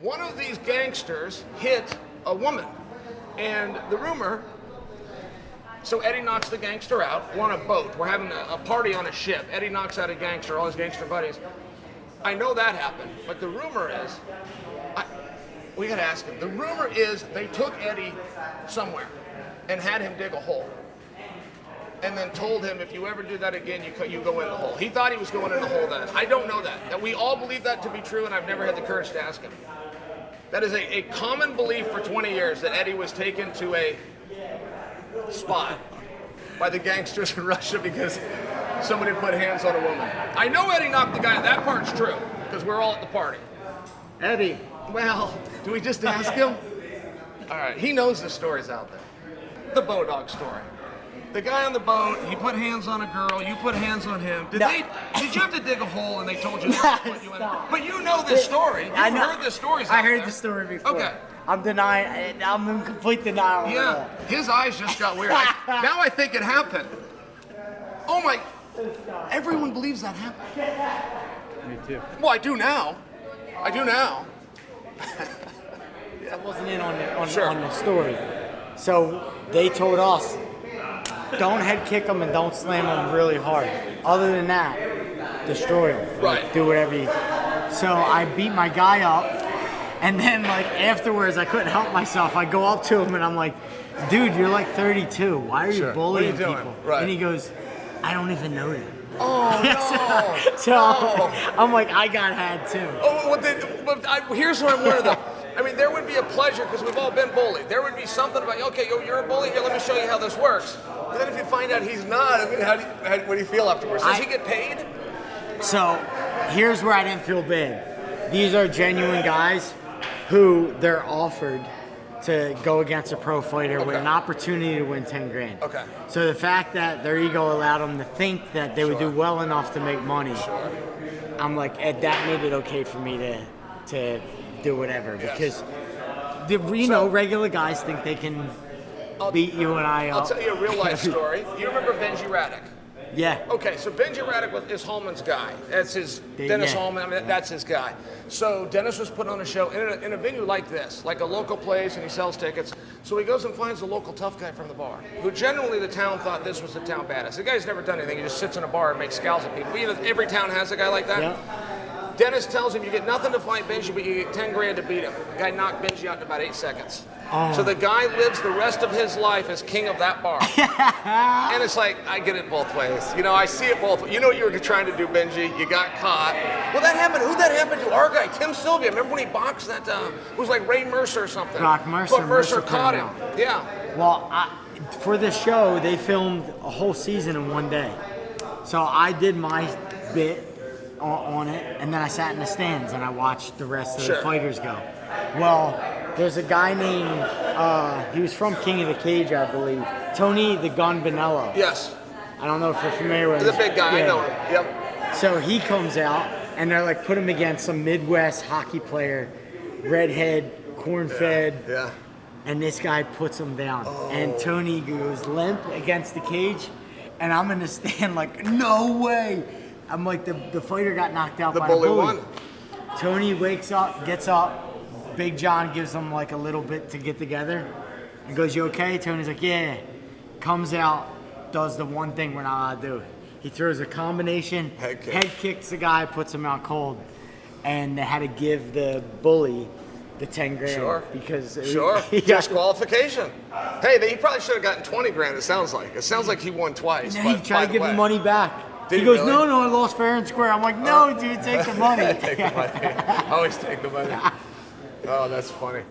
one of these gangsters hit a woman. And the rumor, so Eddie knocks the gangster out. We're on a boat. We're having a party on a ship. Eddie knocks out a gangster, all his gangster buddies. I know that happened, but the rumor is, we gotta ask him. The rumor is they took Eddie somewhere and had him dig a hole. And then told him, if you ever do that again, you go in the hole. He thought he was going in the hole then. I don't know that. That we all believe that to be true, and I've never had the courage to ask him. That is a common belief for 20 years, that Eddie was taken to a spot by the gangsters in Russia because somebody put hands on a woman. I know Eddie knocked the guy. That part's true, because we're all at the party. Eddie. Well, do we just ask him? All right, he knows the story's out there. The Bodog story. The guy on the boat, he put hands on a girl, you put hands on him. Did you have to dig a hole and they told you to put you in it? But you know this story. You've heard the stories out I heard there. the story before. Okay. I'm denying, I'm in complete denial. Yeah, his eyes just got weird. Now I think it happened. Oh my, everyone believes that happened. Me too. Well, I do now. I do now. I wasn't in on the Sure. on the story. So they told us, don't head kick them and don't slam them really hard. Other than that, destroy them. Right. Do whatever you. So I beat my guy up, and then like afterwards, I couldn't help myself. I go up to him and I'm like, dude, you're like 32. Why are you Sure. bullying What are you doing? people? Right. And he goes, I don't even know them. Oh no! So I'm like, I got had too. Oh, here's what I'm wondering though. I mean, there would be a pleasure because we've all been bullied. There would be something about, okay, you're a bully. Here, let me show you how this works. But then if you find out he's not, I mean, what do you feel afterwards? Does he get paid? So here's where I didn't feel bad. These are genuine guys who they're offered to go against a pro fighter with an opportunity to win 10 grand. Okay. So the fact that their ego allowed them to think that they would do well enough to make money, I'm like, that made it okay for me to do whatever. Because regular guys think they can beat you and I up. I'll tell you a real life story. You remember Benji Radek? Yeah. Okay, so Benji Radek is Hallman's guy. That's his, Dennis Hallman, I mean, that's his guy. So Dennis was put on a show in a venue like this, like a local place, and he sells tickets. So he goes and finds a local tough guy from the bar, who generally the town thought this was the town badass. The guy's never done anything, he just sits in a bar and makes scowls at people. Every town has a guy like that. Yeah. Dennis tells him, you get nothing to fight Benji, but you get 10 grand to beat him. The guy knocked Benji out in about 8 seconds. Oh. So the guy lives the rest of his life as king of that bar. And it's like, I get it both ways. You know, I see it both ways. You know what you were trying to do, Benji. You got caught. Well, that happened. Who'd that happen to? Our guy, Tim Sylvia. Remember when he boxed that, it was like Ray Mercer or something. Brock Mercer. But Mercer caught him. Yeah. Well, for this show, they filmed a whole season in one day. So I did my bit on it, and then I sat in the stands and I watched the rest of the fighters go. Well, there's a guy named, he was from King of the Cage, I believe, Tony the Gun Bonello. Yes. I don't know if you're familiar with him. He's a big guy, I know him. Yep. So he comes out, and they're like, put him against some Midwest hockey player, redhead, corn-fed, and this guy puts him down. And Tony goes limp against the cage, and I'm in the stand like, no way. I'm like, the fighter got knocked out by the bully. The bully won. Tony wakes up, gets up. Big John gives him like a little bit to get together and goes, you okay? Tony's like, yeah. Comes out, does the one thing we're not allowed to do. He throws a combination, head kicks the guy, puts him out cold. And they had to give the bully the 10 grand. Sure. Because disqualification. Hey, he probably should have gotten 20 grand, it sounds like. It sounds like he won twice. And he tried to give the money back. Did he goes, really? no, I lost fair and square. I'm like, no, dude, take the money. Take the money. Always take the money. Oh, that's funny.